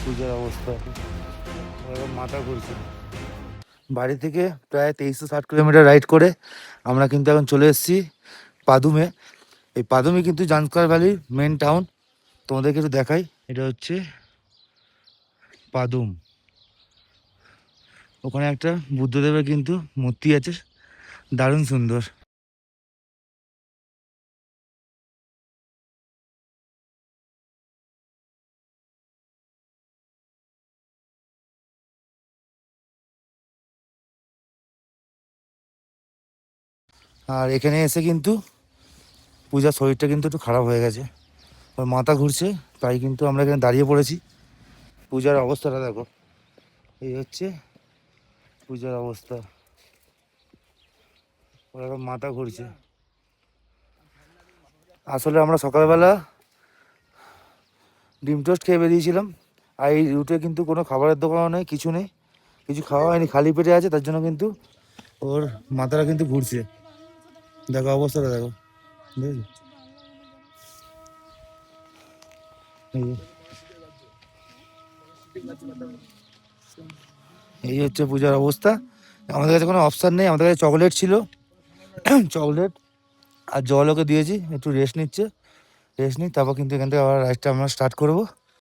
পূজার অবস্থা, মাথা ঘুরছে। বাড়ি থেকে প্রায় 2360 কিলোমিটার রাইড করে আমরা কিন্তু এখন চলে এসেছি পাদুমে। এই পাদুমে কিন্তু জান্সকার ভ্যালির মেন টাউন। তোমাদেরকে একটু দেখাই, এটা হচ্ছে পাদুম। ওখানে একটা বুদ্ধদেবের কিন্তু মূর্তি আছে, দারুণ সুন্দর। আর এখানে এসে কিন্তু পূজার শরীরটা কিন্তু একটু খারাপ হয়ে গেছে, ওর মাথা ঘুরছে, তাই কিন্তু আমরা এখানে দাঁড়িয়ে পড়েছি। পূজার অবস্থাটা দেখো, এই হচ্ছে পূজার অবস্থা, ওর এখন মাথা ঘুরছে। আসলে আমরা সকালবেলা ডিম টোস্ট খেয়ে বেরিয়েছিলাম, আর এই রুটে কিন্তু কোনো খাবারের দোকানও নেই, কিছু নেই, কিছু খাওয়া হয়নি, খালি পেটে আছে, তার জন্য কিন্তু ওর মাথাটা কিন্তু ঘুরছে। দেখো অবস্থাটা দেখো, বুঝেছো? এই হচ্ছে পূজার অবস্থা। আমাদের কাছে কোনো অপশান নেই, আমাদের কাছে চকলেট ছিল, চকলেট আর জল ওকে দিয়েছি, একটু রেস্ট নিচ্ছে, রেস্ট নিই, তারপর কিন্তু এখান থেকে আবার রাইডটা আমরা স্টার্ট করবো।